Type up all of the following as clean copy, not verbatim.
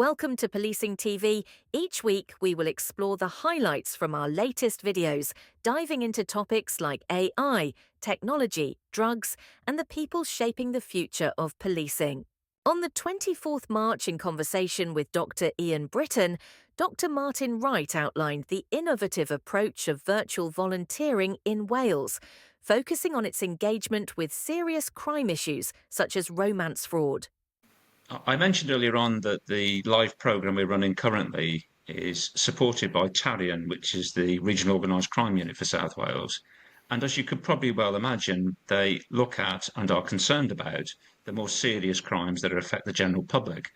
Welcome to Policing TV. Each week we will explore the highlights from our latest videos, diving into topics like AI, technology, drugs, and the people shaping the future of policing. On the 24th March, in conversation with Dr Iain Britton, Dr Martin Wright outlined the innovative approach of virtual volunteering in Wales, focusing on its engagement with serious crime issues such as romance fraud. I mentioned earlier on that the live programme we're running currently is supported by Tarion, which is the Regional Organised Crime Unit for South Wales. And as you could probably well imagine, they look at and are concerned about the more serious crimes that affect the general public.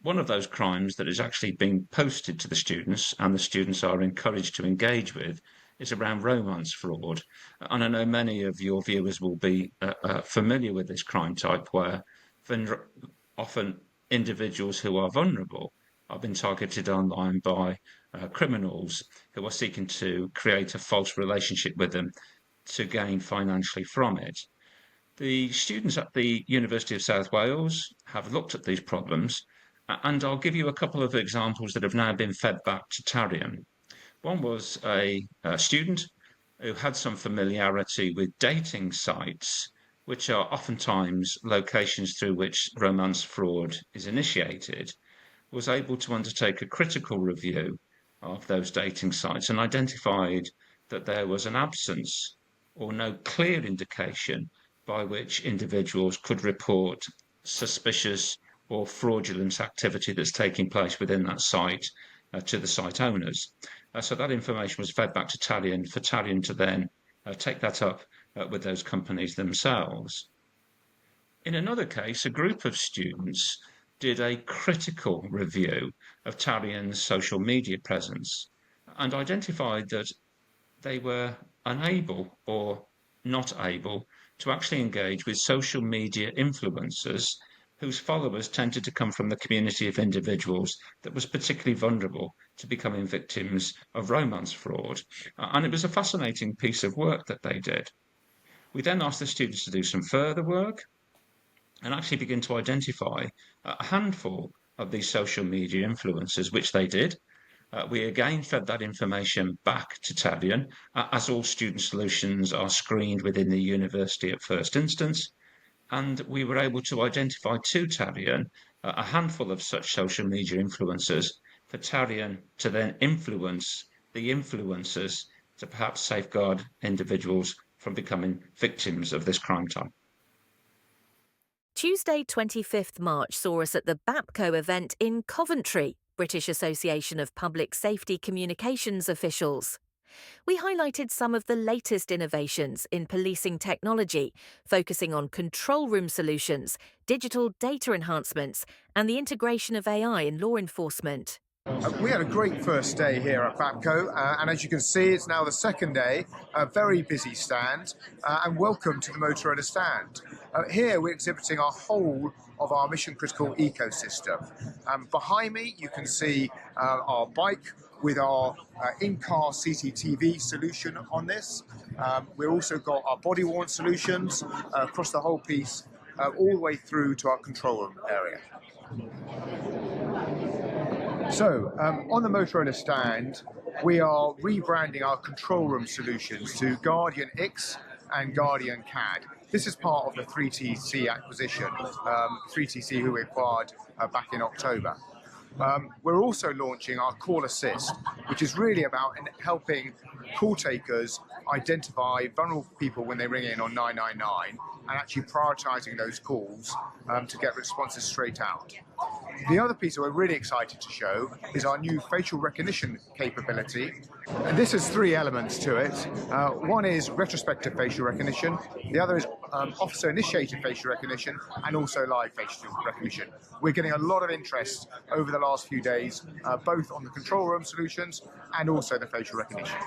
One of those crimes that is actually being posted to the students and the students are encouraged to engage with is around romance fraud. And I know many of your viewers will be familiar with this crime type where often individuals who are vulnerable are being targeted online by criminals who are seeking to create a false relationship with them to gain financially from it. The students at the University of South Wales have looked at these problems, and I'll give you a couple of examples that have now been fed back to Tarion. One was a student who had some familiarity with dating sites, which are oftentimes locations through which romance fraud is initiated, was able to undertake a critical review of those dating sites and identified that there was an absence or no clear indication by which individuals could report suspicious or fraudulent activity that's taking place within that site to the site owners. So that information was fed back to Tarion for Tarion to then take that up with those companies themselves. In another case, a group of students did a critical review of Tarion's social media presence and identified that they were unable or not able to actually engage with social media influencers whose followers tended to come from the community of individuals that was particularly vulnerable to becoming victims of romance fraud. And it was a fascinating piece of work that they did. We then asked the students to do some further work and actually begin to identify a handful of these social media influencers, which they did. We again fed that information back to Tarion, as all student solutions are screened within the university at first instance. And we were able to identify to Tarion a handful of such social media influencers for Tarion to then influence the influencers to perhaps safeguard individuals from becoming victims of this crime type. Tuesday, 25th March saw us at the BAPCO event in Coventry, British Association of Public Safety Communications Officials. We highlighted some of the latest innovations in policing technology, focusing on control room solutions, digital data enhancements, and the integration of AI in law enforcement. We had a great first day here at BAPCO, and as you can see, it's now the second day, a very busy stand, and welcome to the Motorola stand. Here we're exhibiting our whole of our mission-critical ecosystem. Behind me you can see our bike with our in-car CCTV solution on this. We've also got our body-worn solutions across the whole piece, all the way through to our control room area. So, on the Motorola stand, we are rebranding our control room solutions to Guardian X and Guardian CAD. This is part of the 3TC acquisition, 3TC who we acquired back in October. We're also launching our Call Assist, which is really about helping call takers identify vulnerable people when they ring in on 999 and actually prioritising those calls to get responses straight out. The other piece that we're really excited to show is our new facial recognition capability. And this has three elements to it. One is retrospective facial recognition, the other is officer-initiated facial recognition, and also live facial recognition. We're getting a lot of interest over the last few days, both on the control room solutions and also the facial recognition.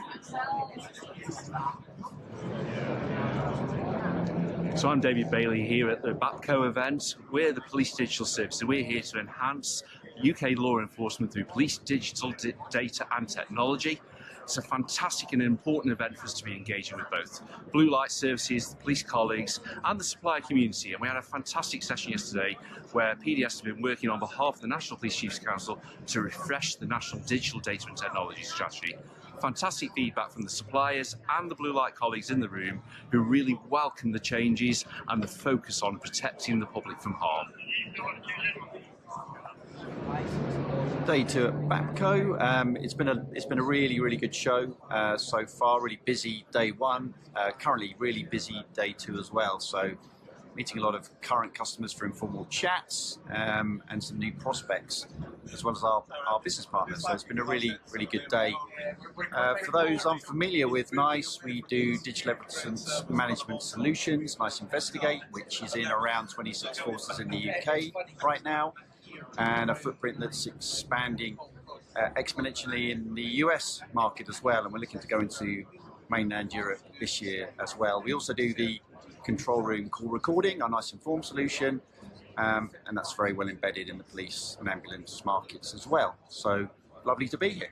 So I'm David Bailey here at the BAPCO event. We're the Police Digital Service, and we're here to enhance UK law enforcement through police digital data and technology. It's a fantastic and important event for us to be engaging with both Blue Light Services, the police colleagues and the supplier community. And we had a fantastic session yesterday where PDS has been working on behalf of the National Police Chiefs Council to refresh the National Digital Data and Technology Strategy. Fantastic feedback from the suppliers and the Blue Light colleagues in the room who really welcome the changes and the focus on protecting the public from harm. Day 2 at BAPCO. It's been a really good show so far. Really busy day 1. Currently really busy day 2 as well. So meeting a lot of current customers for informal chats and some new prospects, as well as our business partners. So it's been a really good day. For those unfamiliar with NICE, we do digital evidence management solutions, NICE Investigate, which is in around 26 forces in the UK right now, and a footprint that's expanding exponentially in the US market as well, and we're looking to go into mainland Europe this year as well. We also do the control room call recording, our NICE Inform solution, and that's very well embedded in the police and ambulance markets as well. So lovely to be here.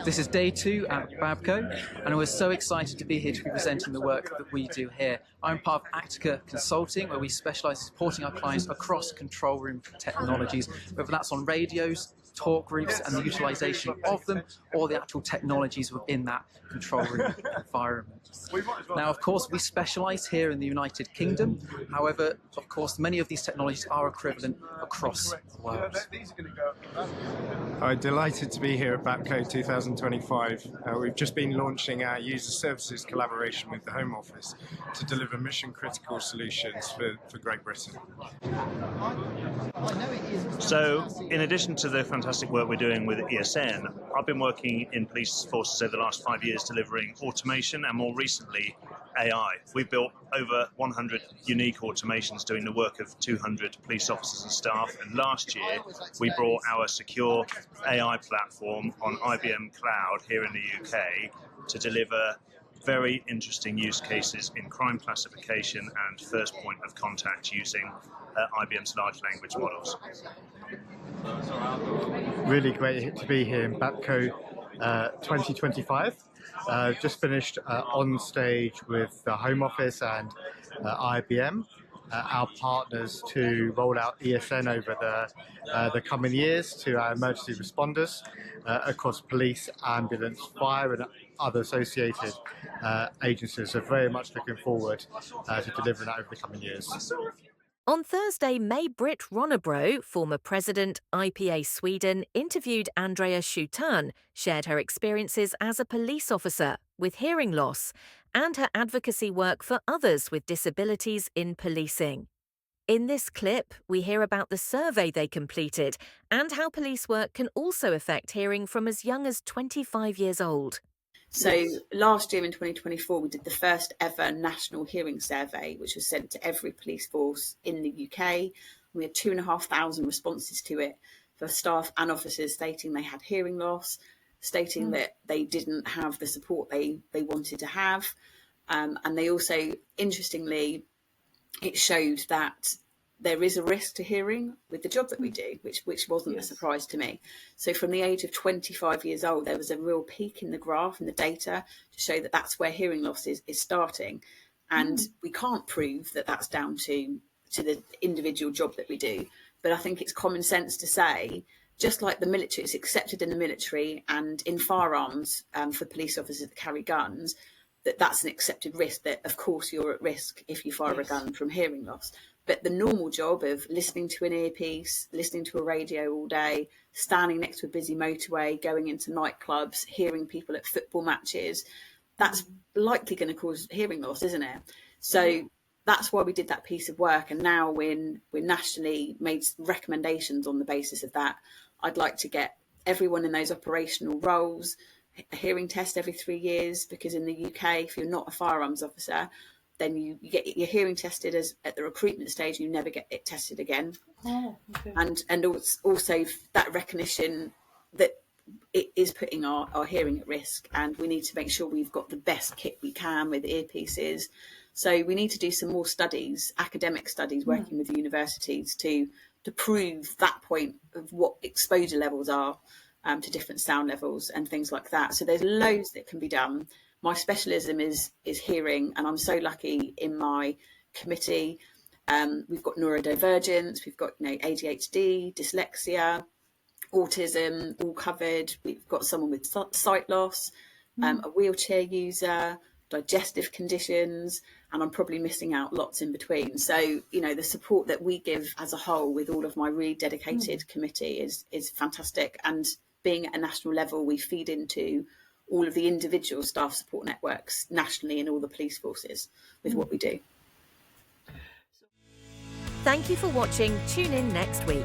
This is day 2 at BAPCO, and we're so excited to be here to be presenting the work that we do here. I'm part of Actica Consulting, where we specialise in supporting our clients across control room technologies, whether that's on radios, talk groups and the utilisation of them, or the actual technologies within that control room environment. Now, of course, we specialise here in the United Kingdom. However, of course, many of these technologies are equivalent across the world. I'm delighted to be here at BAPCO 2025. We've just been launching our user services collaboration with the Home Office to deliver mission-critical solutions for Great Britain. So, in addition to the fantastic work we're doing with ESN, I've been working in police forces over the last 5 years delivering automation and more recently AI. We've built over 100 unique automations doing the work of 200 police officers and staff, and last year we brought our secure AI platform on IBM Cloud here in the UK to deliver very interesting use cases in crime classification and first point of contact using IBM's large language models. Really great to be here in BAPCO 2025. Just finished on stage with the Home Office and IBM, our partners, to roll out ESN over the coming years to our emergency responders across police, ambulance, fire and other associated agencies. So very much looking forward to delivering that over the coming years. On Thursday, May-Britt Ronnebro, former president, IPA Sweden, interviewed Andrea Schutan, shared her experiences as a police officer with hearing loss and her advocacy work for others with disabilities in policing. In this clip, we hear about the survey they completed and how police work can also affect hearing from as young as 25 years old. So last year in 2024, we did the first ever national hearing survey, which was sent to every police force in the UK. We had 2,500 responses to it for staff and officers stating they had hearing loss, stating that they didn't have the support they wanted to have. And they also, interestingly, it showed that there is a risk to hearing with the job that we do, which wasn't a surprise to me. So from the age of 25 years old, there was a real peak in the graph and the data to show that that's where hearing loss is starting. And we can't prove that that's down to the individual job that we do. But I think it's common sense to say, just like the military, it's accepted in the military and in firearms for police officers that carry guns, that's an accepted risk, that of course you're at risk if you fire a gun from hearing loss. But the normal job of listening to an earpiece, listening to a radio all day, standing next to a busy motorway, going into nightclubs, hearing people at football matches, that's likely going to cause hearing loss, isn't it? So that's why we did that piece of work. And now we're nationally made recommendations on the basis of that. I'd like to get everyone in those operational roles a hearing test every 3 years, because in the UK, if you're not a firearms officer, then you get your hearing tested at the recruitment stage, you never get it tested again. Oh, okay. And also that recognition that it is putting our hearing at risk, and we need to make sure we've got the best kit we can with earpieces. So we need to do some more studies, academic studies, working with universities to prove that point of what exposure levels are to different sound levels and things like that. So there's loads that can be done. My specialism is hearing, and I'm so lucky in my committee. We've got neurodivergence, we've got ADHD, dyslexia, autism, all covered. We've got someone with sight loss, a wheelchair user, digestive conditions, and I'm probably missing out lots in between. So, the support that we give as a whole with all of my really dedicated committee is fantastic. And being at a national level, we feed into all of the individual staff support networks nationally in all the police forces with what we do. Thank you for watching. Tune in next week.